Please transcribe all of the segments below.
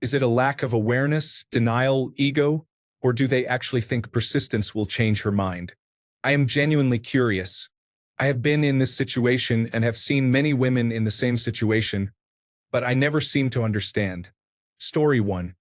Is it a lack of awareness, denial, ego, or do they actually think persistence will change her mind? I am genuinely curious. I have been in this situation and have seen many women in the same situation, but I never seem to understand. Story 1.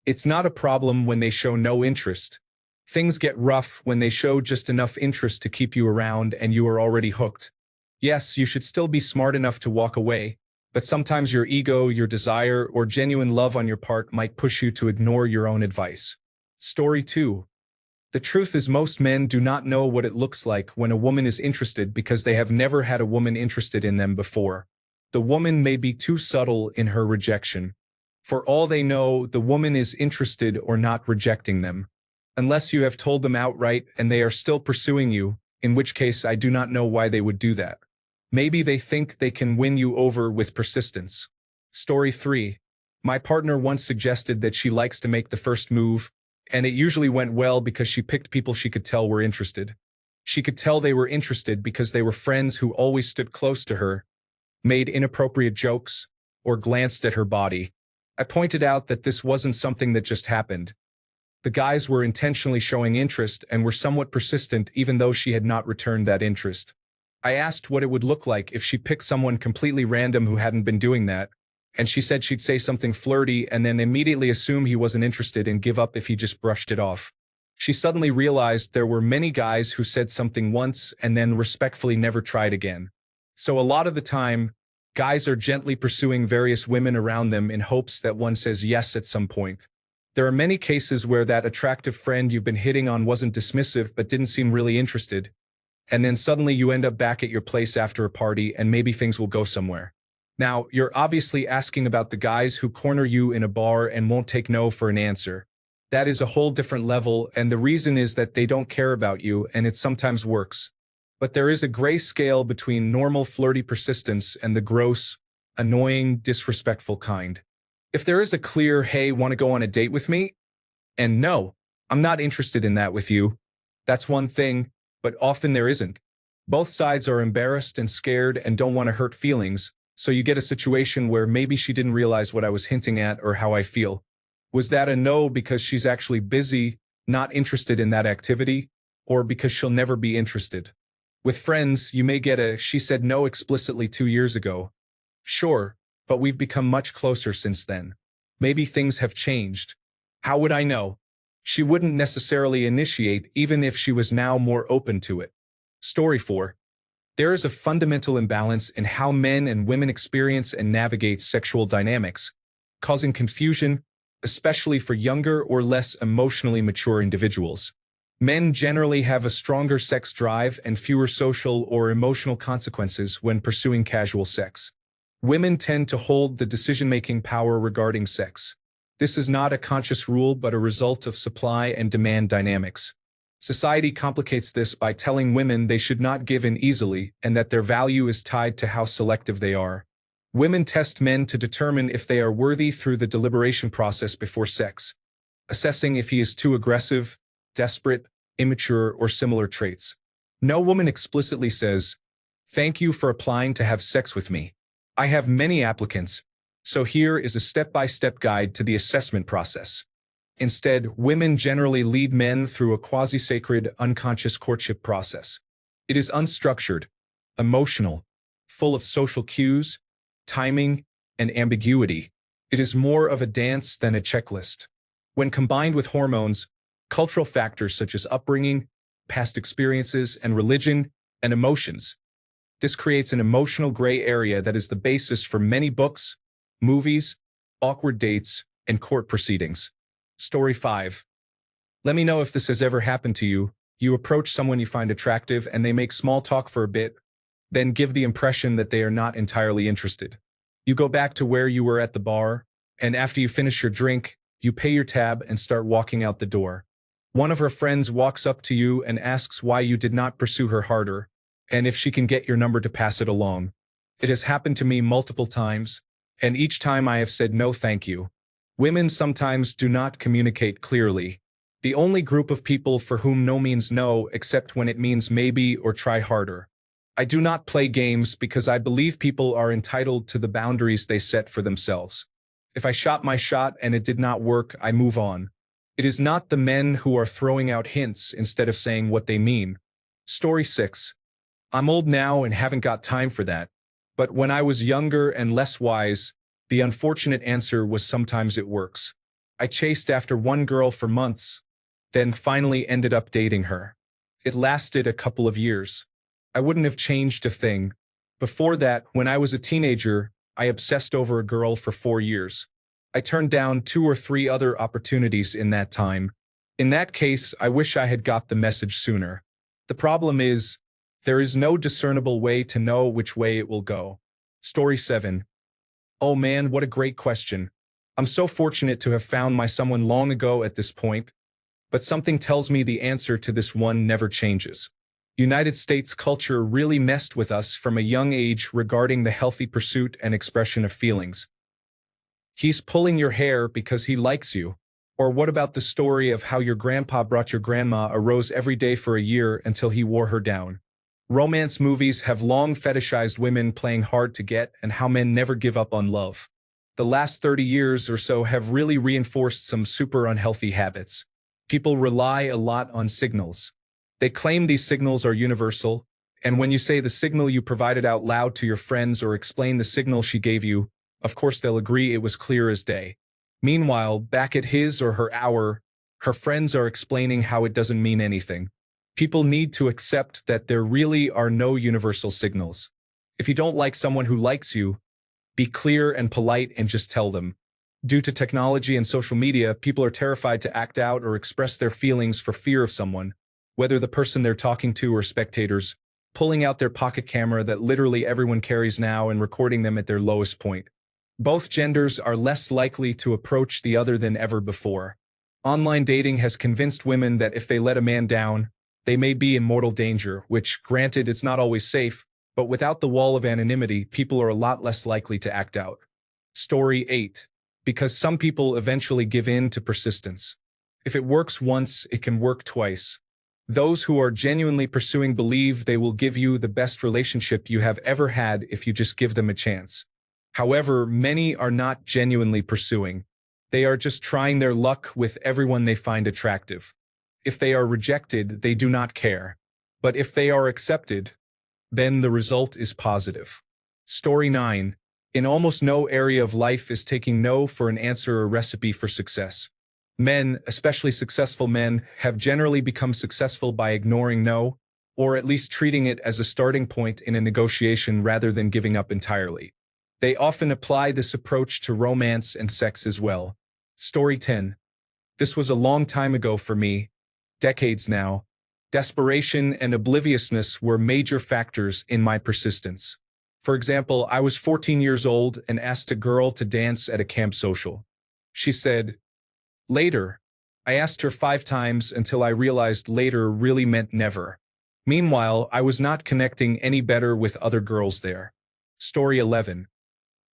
It's not a problem when they show no interest. Things get rough when they show just enough interest to keep you around and you are already hooked. Yes, you should still be smart enough to walk away, but sometimes your ego, your desire, or genuine love on your part might push you to ignore your own advice. Story 2. The truth is most men do not know what it looks like when a woman is interested because they have never had a woman interested in them before. The woman may be too subtle in her rejection. For all they know, the woman is interested or not rejecting them. Unless you have told them outright and they are still pursuing you, in which case I do not know why they would do that. Maybe they think they can win you over with persistence. Story 3. My partner once suggested that she likes to make the first move, and it usually went well because she picked people she could tell were interested. She could tell they were interested because they were friends who always stood close to her, made inappropriate jokes, or glanced at her body. I pointed out that this wasn't something that just happened. The guys were intentionally showing interest and were somewhat persistent even though she had not returned that interest. I asked what it would look like if she picked someone completely random who hadn't been doing that, and she said she'd say something flirty and then immediately assume he wasn't interested and give up if he just brushed it off. She suddenly realized there were many guys who said something once and then respectfully never tried again. So a lot of the time, guys are gently pursuing various women around them in hopes that one says yes at some point. There are many cases where that attractive friend you've been hitting on wasn't dismissive but didn't seem really interested, and then suddenly you end up back at your place after a party and maybe things will go somewhere. Now, you're obviously asking about the guys who corner you in a bar and won't take no for an answer. That is a whole different level, and the reason is that they don't care about you and it sometimes works. But there is a gray scale between normal flirty persistence and the gross, annoying, disrespectful kind. If there is a clear, hey, want to go on a date with me? And no, I'm not interested in that with you. That's one thing, but often there isn't. Both sides are embarrassed and scared and don't want to hurt feelings, so you get a situation where maybe she didn't realize what I was hinting at or how I feel. Was that a no because she's actually busy, not interested in that activity, or because she'll never be interested? With friends, you may get a she said no explicitly 2 years ago. Sure, but we've become much closer since then. Maybe things have changed. How would I know? She wouldn't necessarily initiate even if she was now more open to it. Story 4. There is a fundamental imbalance in how men and women experience and navigate sexual dynamics, causing confusion, especially for younger or less emotionally mature individuals. Men generally have a stronger sex drive and fewer social or emotional consequences when pursuing casual sex. Women tend to hold the decision-making power regarding sex. This is not a conscious rule but a result of supply and demand dynamics. Society complicates this by telling women they should not give in easily and that their value is tied to how selective they are. Women test men to determine if they are worthy through the deliberation process before sex, assessing if he is too aggressive, desperate, immature, or similar traits. No woman explicitly says, "Thank you for applying to have sex with me. I have many applicants, so here is a step-by-step guide to the assessment process." Instead, women generally lead men through a quasi-sacred, unconscious courtship process. It is unstructured, emotional, full of social cues, timing, and ambiguity. It is more of a dance than a checklist. When combined with hormones, cultural factors such as upbringing, past experiences, and religion, and emotions, this creates an emotional gray area that is the basis for many books, movies, awkward dates, and court proceedings. Story 5. Let me know if this has ever happened to you. You approach someone you find attractive and they make small talk for a bit, then give the impression that they are not entirely interested. You go back to where you were at the bar, and after you finish your drink, you pay your tab and start walking out the door. One of her friends walks up to you and asks why you did not pursue her harder, and if she can get your number to pass it along. It has happened to me multiple times, and each time I have said no thank you. Women sometimes do not communicate clearly. The only group of people for whom no means no except when it means maybe or try harder. I do not play games because I believe people are entitled to the boundaries they set for themselves. If I shot my shot and it did not work, I move on. It is not the men who are throwing out hints instead of saying what they mean. Story 6. I'm old now and haven't got time for that. But when I was younger and less wise, the unfortunate answer was sometimes it works. I chased after one girl for months, then finally ended up dating her. It lasted a couple of years. I wouldn't have changed a thing. Before that, when I was a teenager, I obsessed over a girl for 4 years. I turned down 2 or 3 other opportunities in that time. In that case, I wish I had got the message sooner. The problem is, there is no discernible way to know which way it will go. Story 7. Oh man, what a great question. I'm so fortunate to have found my someone long ago at this point, but something tells me the answer to this one never changes. United States culture really messed with us from a young age regarding the healthy pursuit and expression of feelings. He's pulling your hair because he likes you. Or what about the story of how your grandpa brought your grandma a rose every day for a year until he wore her down? Romance movies have long fetishized women playing hard to get and how men never give up on love. The last 30 years or so have really reinforced some super unhealthy habits. People rely a lot on signals. They claim these signals are universal, and when you say the signal you provided out loud to your friends or explain the signal she gave you, of course they'll agree it was clear as day. Meanwhile, back at his or her hour, her friends are explaining how it doesn't mean anything. People need to accept that there really are no universal signals. If you don't like someone who likes you, be clear and polite and just tell them. Due to technology and social media, people are terrified to act out or express their feelings for fear of someone, whether the person they're talking to or spectators, pulling out their pocket camera that literally everyone carries now and recording them at their lowest point. Both genders are less likely to approach the other than ever before. Online dating has convinced women that if they let a man down, they may be in mortal danger, which, granted, it's not always safe, but without the wall of anonymity, people are a lot less likely to act out. Story 8. Because some people eventually give in to persistence. If it works once, it can work twice. Those who are genuinely pursuing believe they will give you the best relationship you have ever had if you just give them a chance. However, many are not genuinely pursuing. They are just trying their luck with everyone they find attractive. If they are rejected, they do not care. But if they are accepted, then the result is positive. Story 9. In almost no area of life is taking no for an answer a recipe for success. Men, especially successful men, have generally become successful by ignoring no, or at least treating it as a starting point in a negotiation rather than giving up entirely. They often apply this approach to romance and sex as well. Story 10. This was a long time ago for me, decades now. Desperation and obliviousness were major factors in my persistence. For example, I was 14 years old and asked a girl to dance at a camp social. She said, later. I asked her 5 times until I realized later really meant never. Meanwhile, I was not connecting any better with other girls there. Story 11.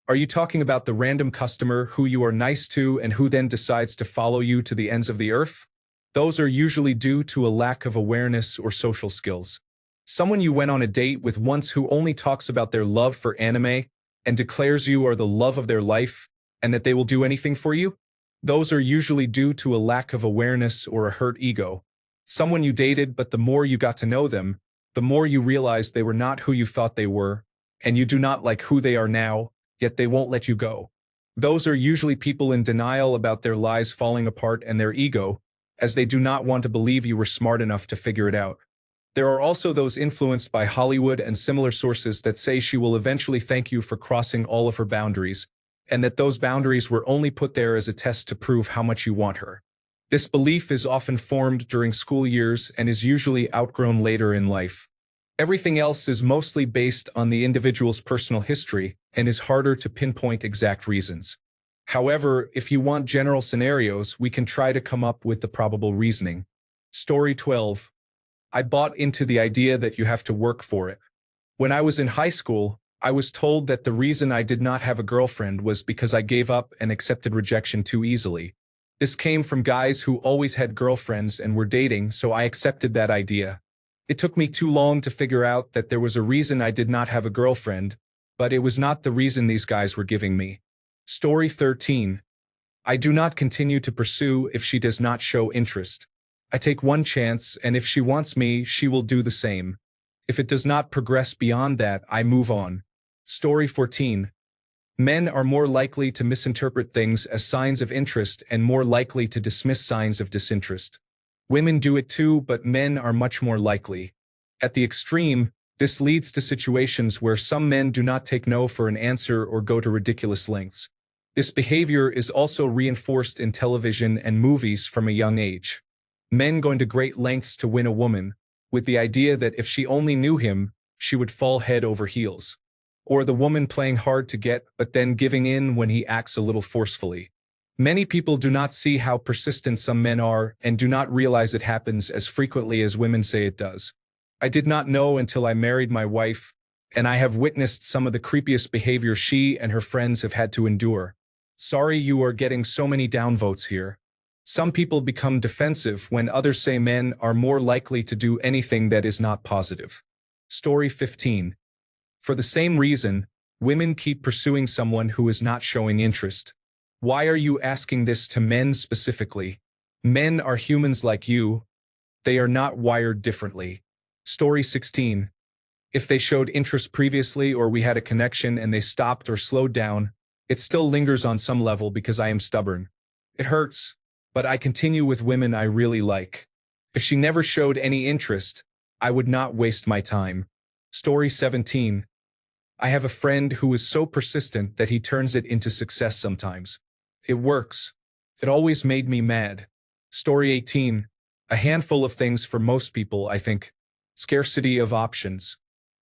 Are you talking about the random customer who you are nice to and who then decides to follow you to the ends of the earth? Those are usually due to a lack of awareness or social skills. Someone you went on a date with once who only talks about their love for anime and declares you are the love of their life and that they will do anything for you? Those are usually due to a lack of awareness or a hurt ego. Someone you dated, but the more you got to know them, the more you realized they were not who you thought they were, and you do not like who they are now, yet they won't let you go. Those are usually people in denial about their lives falling apart and their ego, as they do not want to believe you were smart enough to figure it out. There are also those influenced by Hollywood and similar sources that say she will eventually thank you for crossing all of her boundaries, and that those boundaries were only put there as a test to prove how much you want her. This belief is often formed during school years and is usually outgrown later in life. Everything else is mostly based on the individual's personal history and is harder to pinpoint exact reasons. However, if you want general scenarios, we can try to come up with the probable reasoning. Story 12. I bought into the idea that you have to work for it. When I was in high school, I was told that the reason I did not have a girlfriend was because I gave up and accepted rejection too easily. This came from guys who always had girlfriends and were dating, so I accepted that idea. It took me too long to figure out that there was a reason I did not have a girlfriend, but it was not the reason these guys were giving me. Story 13. I do not continue to pursue if she does not show interest. I take one chance, and if she wants me, she will do the same. If it does not progress beyond that, I move on. Story 14. Men are more likely to misinterpret things as signs of interest and more likely to dismiss signs of disinterest. Women do it too, but men are much more likely. At the extreme, this leads to situations where some men do not take no for an answer or go to ridiculous lengths. This behavior is also reinforced in television and movies from a young age. Men going to great lengths to win a woman, with the idea that if she only knew him, she would fall head over heels. Or the woman playing hard to get but then giving in when he acts a little forcefully. Many people do not see how persistent some men are and do not realize it happens as frequently as women say it does. I did not know until I married my wife, and I have witnessed some of the creepiest behavior she and her friends have had to endure. Sorry you are getting so many downvotes here. Some people become defensive when others say men are more likely to do anything that is not positive. Story 15. For the same reason, women keep pursuing someone who is not showing interest. Why are you asking this to men specifically? Men are humans like you. They are not wired differently. Story 16. If they showed interest previously or we had a connection and they stopped or slowed down, it still lingers on some level because I am stubborn. It hurts, but I continue with women I really like. If she never showed any interest, I would not waste my time. Story 17. I have a friend who is so persistent that he turns it into success sometimes. It works. It always made me mad. Story 18. A handful of things for most people, I think. Scarcity of options.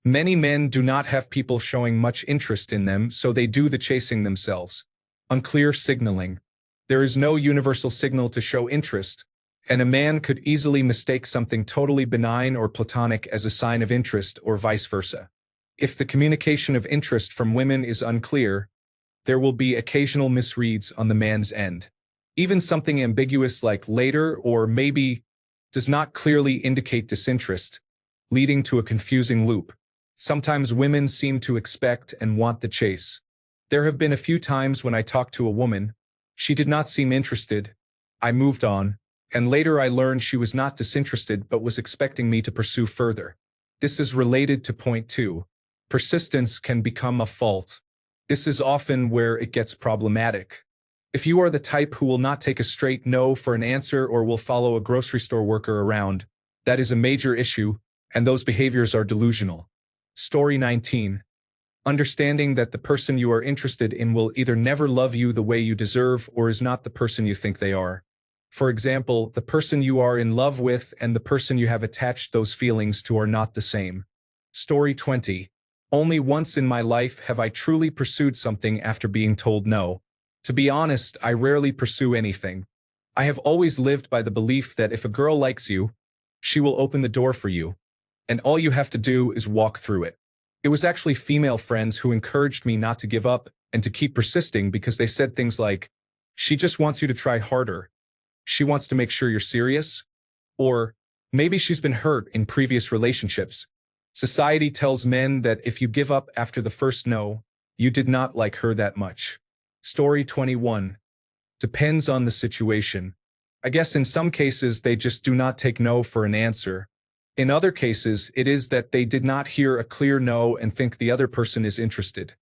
Many men do not have people showing much interest in them, so they do the chasing themselves. Unclear signaling. There is no universal signal to show interest, and a man could easily mistake something totally benign or platonic as a sign of interest or vice versa. If the communication of interest from women is unclear, there will be occasional misreads on the man's end. Even something ambiguous like later or maybe does not clearly indicate disinterest, leading to a confusing loop. Sometimes women seem to expect and want the chase. There have been a few times when I talked to a woman, she did not seem interested, I moved on, and later I learned she was not disinterested but was expecting me to pursue further. This is related to point 2. Persistence can become a fault. This is often where it gets problematic. If you are the type who will not take a straight no for an answer or will follow a grocery store worker around, that is a major issue, and those behaviors are delusional. Story 19. Understanding that the person you are interested in will either never love you the way you deserve or is not the person you think they are. For example, the person you are in love with and the person you have attached those feelings to are not the same. Story 20. Only once in my life have I truly pursued something after being told no. To be honest, I rarely pursue anything. I have always lived by the belief that if a girl likes you, she will open the door for you, and all you have to do is walk through it. It was actually female friends who encouraged me not to give up and to keep persisting because they said things like, "She just wants you to try harder. She wants to make sure you're serious." Or, "Maybe she's been hurt in previous relationships. Society tells men that if you give up after the first no, you did not like her that much." Story 21. Depends on the situation. I guess in some cases they just do not take no for an answer. In other cases, it is that they did not hear a clear no and think the other person is interested.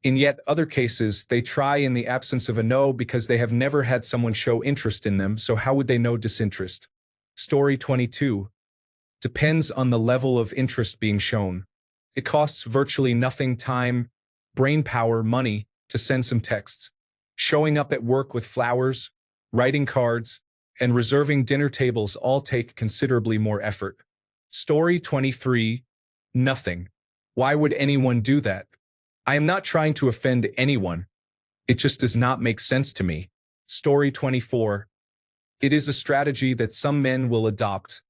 In yet other cases, they try in the absence of a no because they have never had someone show interest in them, so how would they know disinterest? Story 22. Depends on the level of interest being shown. It costs virtually nothing time, brain power, money to send some texts. Showing up at work with flowers, writing cards, and reserving dinner tables all take considerably more effort. Story 23. Nothing. Why would anyone do that? I am not trying to offend anyone. It just does not make sense to me. Story 24. It is a strategy that some men will adopt.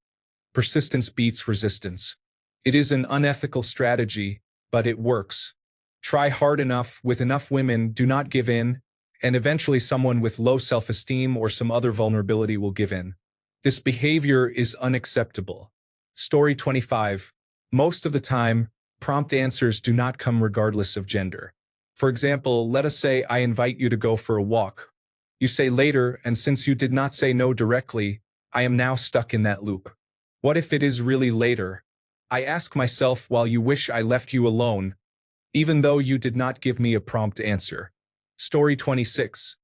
Persistence beats resistance. It is an unethical strategy, but it works. Try hard enough with enough women, do not give in, and eventually someone with low self-esteem or some other vulnerability will give in. This behavior is unacceptable. Story 25. Most of the time, prompt answers do not come regardless of gender. For example, let us say I invite you to go for a walk. You say later, and since you did not say no directly, I am now stuck in that loop. What if it is really later? I ask myself while you wish I left you alone, even though you did not give me a prompt answer. Story 26.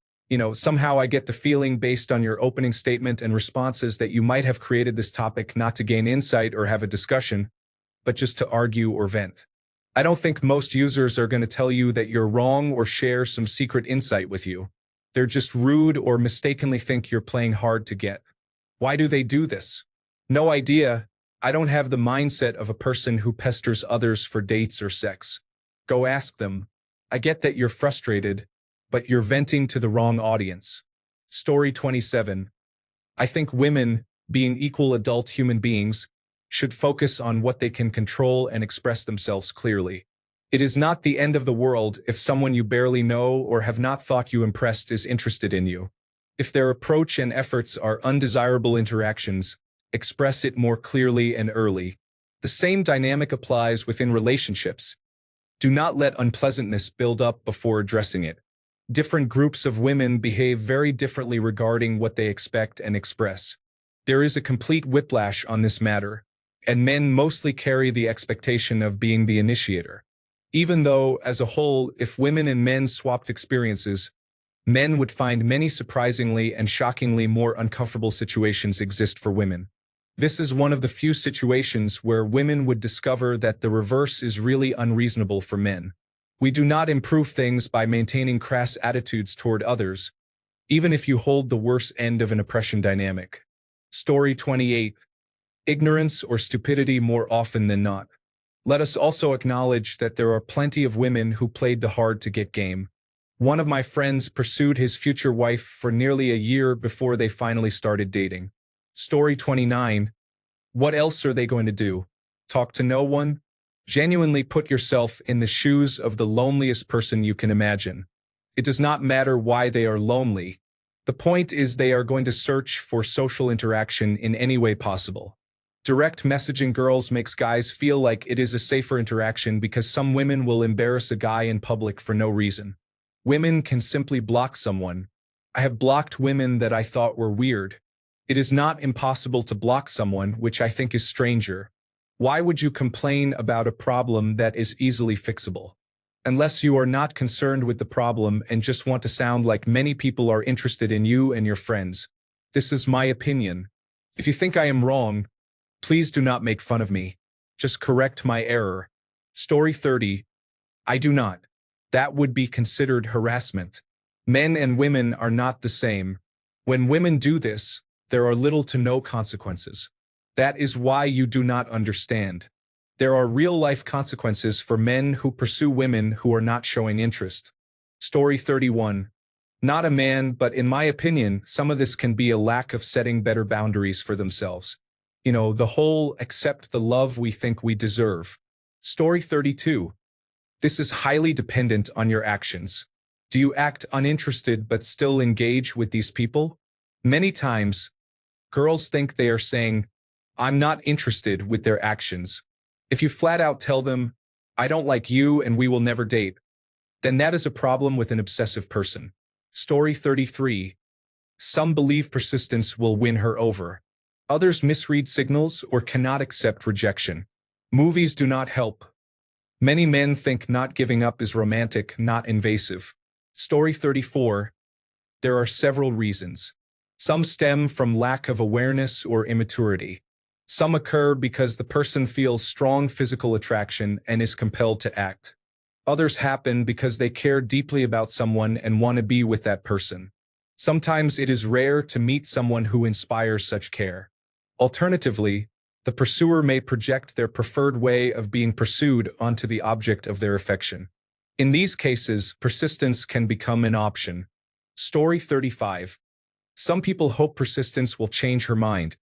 Somehow I get the feeling based on your opening statement and responses that you might have created this topic not to gain insight or have a discussion, but just to argue or vent. I don't think most users are going to tell you that you're wrong or share some secret insight with you. They're just rude or mistakenly think you're playing hard to get. Why do they do this? No idea. I don't have the mindset of a person who pesters others for dates or sex. Go ask them. I get that you're frustrated, but you're venting to the wrong audience. Story 27. I think women, being equal adult human beings, should focus on what they can control and express themselves clearly. It is not the end of the world if someone you barely know or have not thought you impressed is interested in you. If their approach and efforts are undesirable interactions, express it more clearly and early. The same dynamic applies within relationships. Do not let unpleasantness build up before addressing it. Different groups of women behave very differently regarding what they expect and express. There is a complete whiplash on this matter, and men mostly carry the expectation of being the initiator. Even though, as a whole, if women and men swapped experiences, men would find many surprisingly and shockingly more uncomfortable situations exist for women. This is one of the few situations where women would discover that the reverse is really unreasonable for men. We do not improve things by maintaining crass attitudes toward others, even if you hold the worst end of an oppression dynamic. Story 28. Ignorance or stupidity more often than not. Let us also acknowledge that there are plenty of women who played the hard-to-get game. One of my friends pursued his future wife for nearly a year before they finally started dating. Story 29. What else are they going to do? Talk to no one? Genuinely put yourself in the shoes of the loneliest person you can imagine. It does not matter why they are lonely. The point is they are going to search for social interaction in any way possible. Direct messaging girls makes guys feel like it is a safer interaction because some women will embarrass a guy in public for no reason. Women can simply block someone. I have blocked women that I thought were weird. It is not impossible to block someone, which I think is stranger. Why would you complain about a problem that is easily fixable? Unless you are not concerned with the problem and just want to sound like many people are interested in you and your friends. This is my opinion. If you think I am wrong, please do not make fun of me. Just correct my error. Story 30. I do not. That would be considered harassment. Men and women are not the same. When women do this, there are little to no consequences. That is why you do not understand. There are real-life consequences for men who pursue women who are not showing interest. Story 31. Not a man, but in my opinion, some of this can be a lack of setting better boundaries for themselves. The whole accept the love we think we deserve. Story 32. This is highly dependent on your actions. Do you act uninterested but still engage with these people? Many times, girls think they are saying, I'm not interested with their actions. If you flat out tell them, I don't like you and we will never date, then that is a problem with an obsessive person. Story 33. Some believe persistence will win her over. Others misread signals or cannot accept rejection. Movies do not help. Many men think not giving up is romantic, not invasive. Story 34. There are several reasons. Some stem from lack of awareness or immaturity. Some occur because the person feels strong physical attraction and is compelled to act. Others happen because they care deeply about someone and want to be with that person. Sometimes it is rare to meet someone who inspires such care. Alternatively, the pursuer may project their preferred way of being pursued onto the object of their affection. In these cases, persistence can become an option. Story 35. Some people hope persistence will change her mind.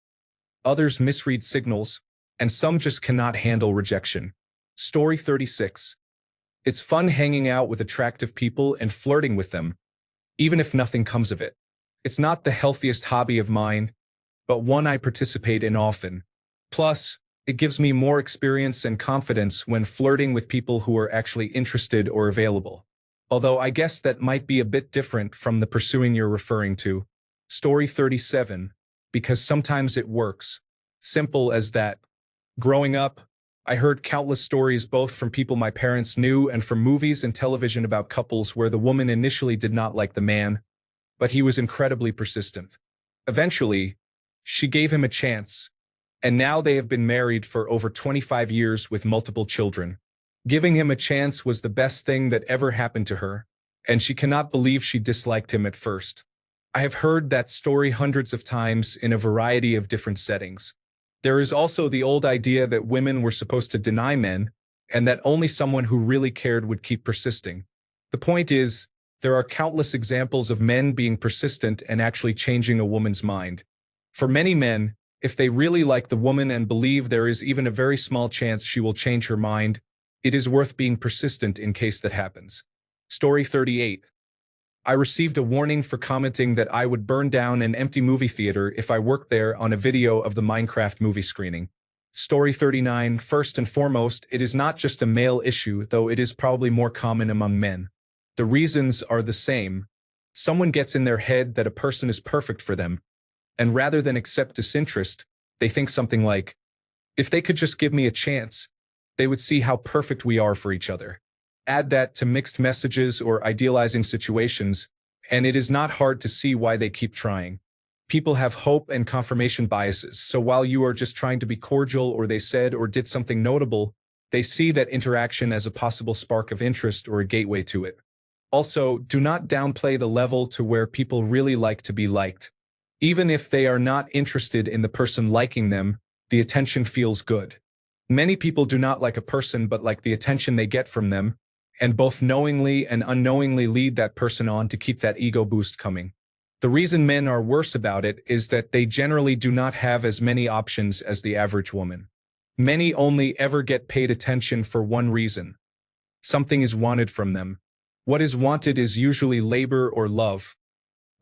Others misread signals, and some just cannot handle rejection. Story 36. It's fun hanging out with attractive people and flirting with them, even if nothing comes of it. It's not the healthiest hobby of mine, but one I participate in often. Plus, it gives me more experience and confidence when flirting with people who are actually interested or available. Although I guess that might be a bit different from the pursuing you're referring to. Story 37, because sometimes it works. Simple as that. Growing up, I heard countless stories both from people my parents knew and from movies and television about couples where the woman initially did not like the man, but he was incredibly persistent. Eventually, she gave him a chance, and now they have been married for over 25 years with multiple children. Giving him a chance was the best thing that ever happened to her, and she cannot believe she disliked him at first. I have heard that story hundreds of times in a variety of different settings. There is also the old idea that women were supposed to deny men, and that only someone who really cared would keep persisting. The point is, there are countless examples of men being persistent and actually changing a woman's mind. For many men, if they really like the woman and believe there is even a very small chance she will change her mind, it is worth being persistent in case that happens. Story 38. I received a warning for commenting that I would burn down an empty movie theater if I worked there on a video of the Minecraft movie screening. Story 39. First and foremost, it is not just a male issue, though it is probably more common among men. The reasons are the same. Someone gets in their head that a person is perfect for them, and rather than accept disinterest, they think something like, if they could just give me a chance, they would see how perfect we are for each other. Add that to mixed messages or idealizing situations, and it is not hard to see why they keep trying. People have hope and confirmation biases, so while you are just trying to be cordial or they said or did something notable, they see that interaction as a possible spark of interest or a gateway to it. Also, do not downplay the level to where people really like to be liked. Even if they are not interested in the person liking them, the attention feels good. Many people do not like a person but like the attention they get from them, and both knowingly and unknowingly lead that person on to keep that ego boost coming. The reason men are worse about it is that they generally do not have as many options as the average woman. Many only ever get paid attention for one reason. Something is wanted from them. What is wanted is usually labor or love.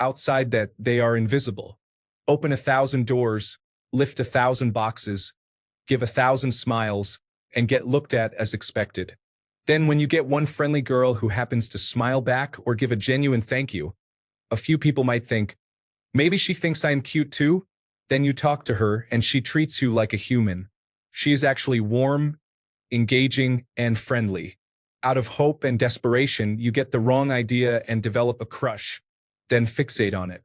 Outside that, they are invisible. Open 1,000 doors, lift 1,000 boxes, give 1,000 smiles, and get looked at as expected. Then when you get one friendly girl who happens to smile back or give a genuine thank you, a few people might think, maybe she thinks I'm cute too? Then you talk to her and she treats you like a human. She is actually warm, engaging, and friendly. Out of hope and desperation, you get the wrong idea and develop a crush, then fixate on it.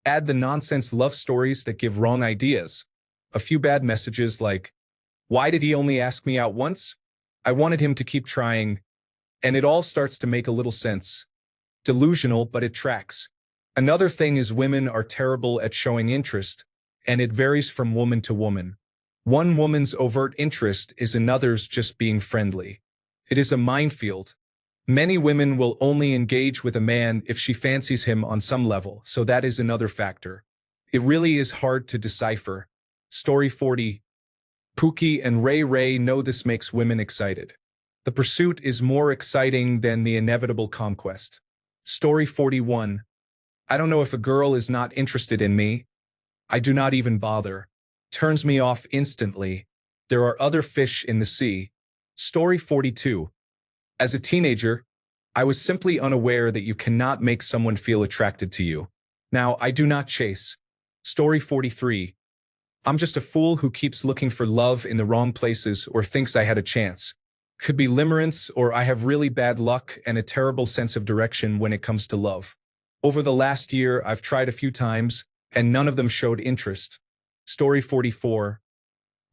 Add the nonsense love stories that give wrong ideas. A few bad messages like, why did he only ask me out once? I wanted him to keep trying. And it all starts to make a little sense. Delusional, but it tracks. Another thing is women are terrible at showing interest, and it varies from woman to woman. One woman's overt interest is another's just being friendly. It is a minefield. Many women will only engage with a man if she fancies him on some level, so that is another factor. It really is hard to decipher. Story 40. Pookie and Ray Ray know this makes women excited. The pursuit is more exciting than the inevitable conquest. Story 41. I don't know if a girl is not interested in me. I do not even bother. Turns me off instantly. There are other fish in the sea. Story 42. As a teenager, I was simply unaware that you cannot make someone feel attracted to you. Now, I do not chase. Story 43. I'm just a fool who keeps looking for love in the wrong places or thinks I had a chance. Could be limerence, or I have really bad luck and a terrible sense of direction when it comes to love. Over the last year, I've tried a few times, and none of them showed interest. Story 44.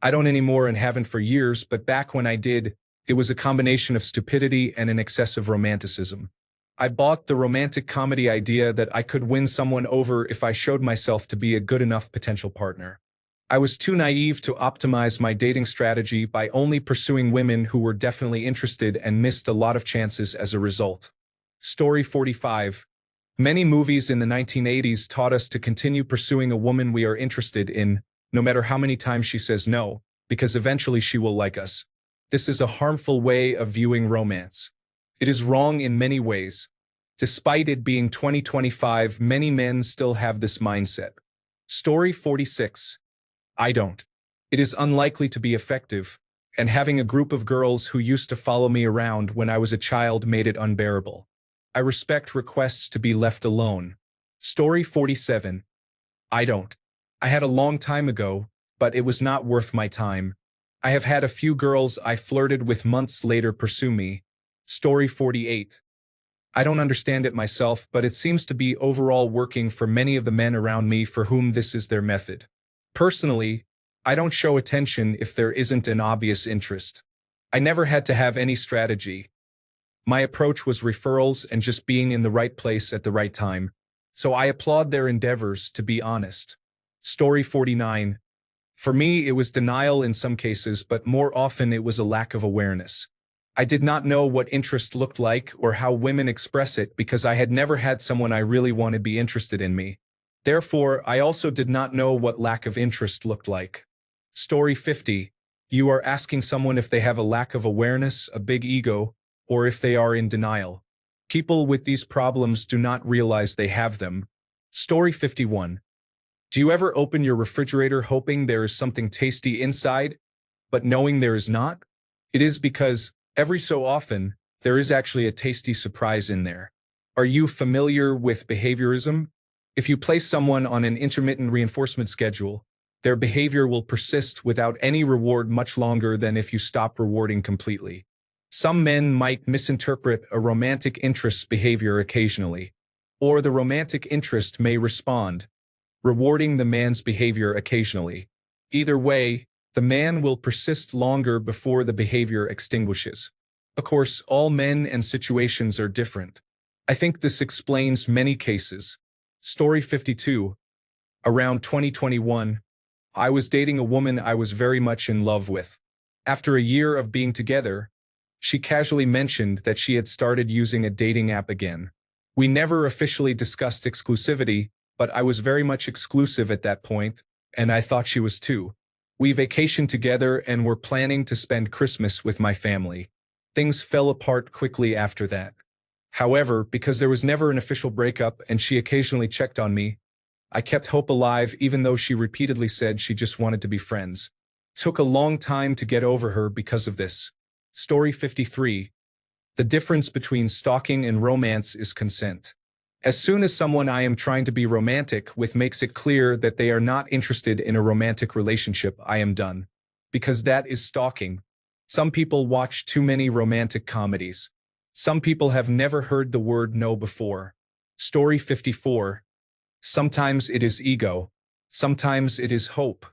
I don't anymore and haven't for years, but back when I did, it was a combination of stupidity and an excessive romanticism. I bought the romantic comedy idea that I could win someone over if I showed myself to be a good enough potential partner. I was too naive to optimize my dating strategy by only pursuing women who were definitely interested and missed a lot of chances as a result. Story 45. Many movies in the 1980s taught us to continue pursuing a woman we are interested in, no matter how many times she says no, because eventually she will like us. This is a harmful way of viewing romance. It is wrong in many ways. Despite it being 2025, many men still have this mindset. Story 46. I don't. It is unlikely to be effective, and having a group of girls who used to follow me around when I was a child made it unbearable. I respect requests to be left alone. Story 47. I don't. I had a long time ago, but it was not worth my time. I have had a few girls I flirted with months later pursue me. Story 48. I don't understand it myself, but it seems to be overall working for many of the men around me for whom this is their method. Personally, I don't show attention if there isn't an obvious interest. I never had to have any strategy. My approach was referrals and just being in the right place at the right time. So I applaud their endeavors, to be honest. Story 49. For me, it was denial in some cases, but more often it was a lack of awareness. I did not know what interest looked like or how women express it because I had never had someone I really wanted be interested in me. Therefore, I also did not know what lack of interest looked like. Story 50. You are asking someone if they have a lack of awareness, a big ego, or if they are in denial. People with these problems do not realize they have them. Story 51. Do you ever open your refrigerator hoping there is something tasty inside, but knowing there is not? It is because, every so often, there is actually a tasty surprise in there. Are you familiar with behaviorism? If you place someone on an intermittent reinforcement schedule, their behavior will persist without any reward much longer than if you stop rewarding completely. Some men might misinterpret a romantic interest's behavior occasionally, or the romantic interest may respond, rewarding the man's behavior occasionally. Either way, the man will persist longer before the behavior extinguishes. Of course, all men and situations are different. I think this explains many cases. Story 52. Around 2021, I was dating a woman I was very much in love with. After a year of being together, she casually mentioned that she had started using a dating app again. We never officially discussed exclusivity, but I was very much exclusive at that point, and I thought she was too. We vacationed together and were planning to spend Christmas with my family. Things fell apart quickly after that. However, because there was never an official breakup and she occasionally checked on me, I kept hope alive even though she repeatedly said she just wanted to be friends. Took a long time to get over her because of this. Story 53. The difference between stalking and romance is consent. As soon as someone I am trying to be romantic with makes it clear that they are not interested in a romantic relationship, I am done. Because that is stalking. Some people watch too many romantic comedies. Some people have never heard the word no before. Story 54. Sometimes it is ego. Sometimes it is hope.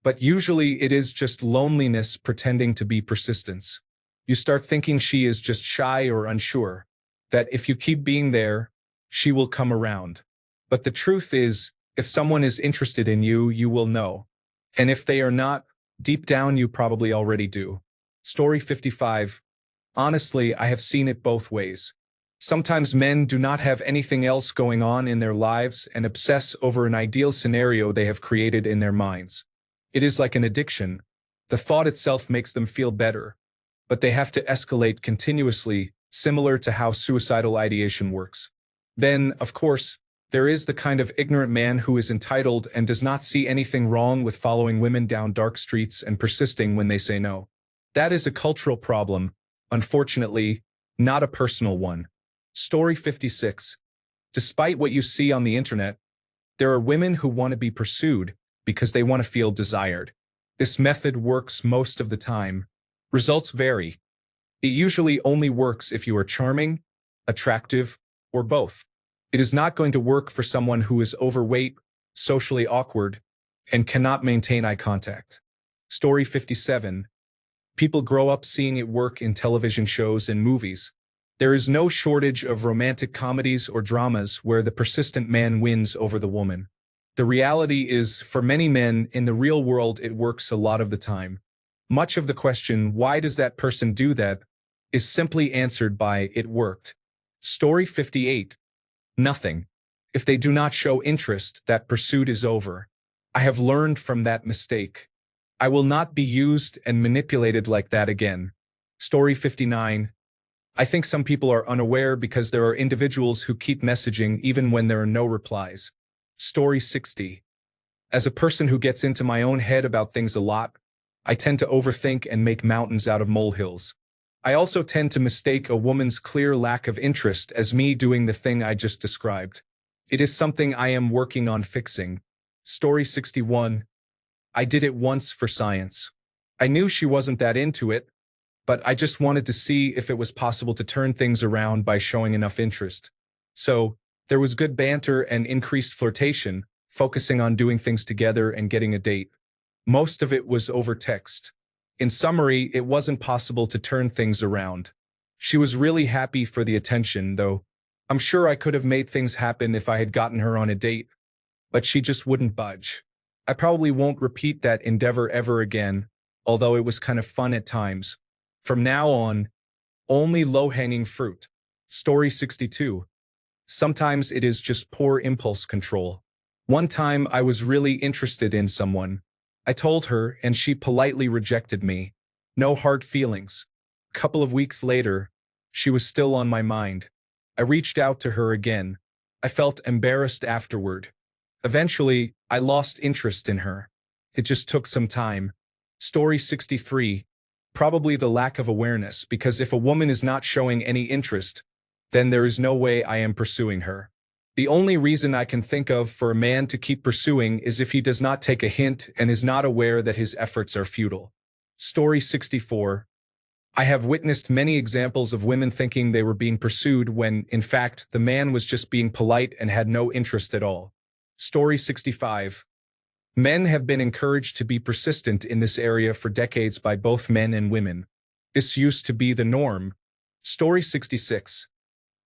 But usually it is just loneliness pretending to be persistence. You start thinking she is just shy or unsure, that if you keep being there, she will come around. But the truth is, if someone is interested in you, you will know. And if they are not, deep down you probably already do. Story 55. Honestly, I have seen it both ways. Sometimes men do not have anything else going on in their lives and obsess over an ideal scenario they have created in their minds. It is like an addiction. The thought itself makes them feel better, but they have to escalate continuously, similar to how suicidal ideation works. Then, of course, there is the kind of ignorant man who is entitled and does not see anything wrong with following women down dark streets and persisting when they say no. That is a cultural problem, unfortunately, not a personal one. Story 56. Despite what you see on the internet, there are women who want to be pursued because they want to feel desired. This method works most of the time. Results vary. It usually only works if you are charming, attractive, or both. It is not going to work for someone who is overweight, socially awkward, and cannot maintain eye contact. Story 57. People grow up seeing it work in television shows and movies. There is no shortage of romantic comedies or dramas where the persistent man wins over the woman. The reality is, for many men, in the real world it works a lot of the time. Much of the question, why does that person do that, is simply answered by, it worked. Story 58. Nothing. If they do not show interest, that pursuit is over. I have learned from that mistake. I will not be used and manipulated like that again. Story 59. I think some people are unaware because there are individuals who keep messaging even when there are no replies. Story 60. As a person who gets into my own head about things a lot, I tend to overthink and make mountains out of molehills. I also tend to mistake a woman's clear lack of interest as me doing the thing I just described. It is something I am working on fixing. Story 61. I did it once for science. I knew she wasn't that into it, but I just wanted to see if it was possible to turn things around by showing enough interest. So, there was good banter and increased flirtation, focusing on doing things together and getting a date. Most of it was over text. In summary, it wasn't possible to turn things around. She was really happy for the attention, though. I'm sure I could have made things happen if I had gotten her on a date, but she just wouldn't budge. I probably won't repeat that endeavor ever again, although it was kind of fun at times. From now on, only low-hanging fruit. Story 62. Sometimes it is just poor impulse control. One time I was really interested in someone. I told her and she politely rejected me. No hard feelings. A couple of weeks later, she was still on my mind. I reached out to her again. I felt embarrassed afterward. Eventually, I lost interest in her. It just took some time. Story 63. Probably the lack of awareness, because if a woman is not showing any interest, then there is no way I am pursuing her. The only reason I can think of for a man to keep pursuing is if he does not take a hint and is not aware that his efforts are futile. Story 64. I have witnessed many examples of women thinking they were being pursued when, in fact, the man was just being polite and had no interest at all. Story 65. Men have been encouraged to be persistent in this area for decades by both men and women. This used to be the norm. Story 66.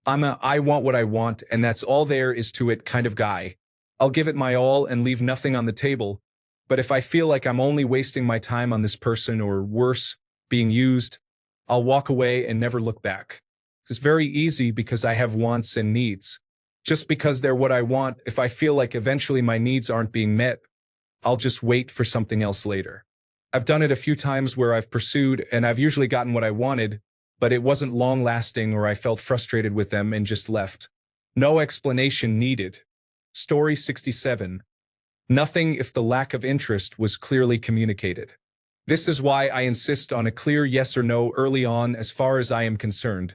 I'm a I want what I want and that's all there is to it kind of guy. I'll give it my all and leave nothing on the table, but if I feel like I'm only wasting my time on this person or worse, being used, I'll walk away and never look back. It's very easy because I have wants and needs. Just because they're what I want, if I feel like eventually my needs aren't being met, I'll just wait for something else later. I've done it a few times where I've pursued and I've usually gotten what I wanted, but it wasn't long-lasting or I felt frustrated with them and just left. No explanation needed. Story 67. Nothing if the lack of interest was clearly communicated. This is why I insist on a clear yes or no early on as far as I am concerned.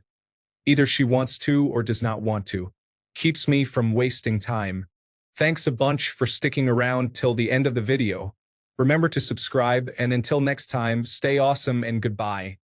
Either she wants to or does not want to. Keeps me from wasting time. Thanks a bunch for sticking around till the end of the video. Remember to subscribe and until next time, stay awesome and goodbye.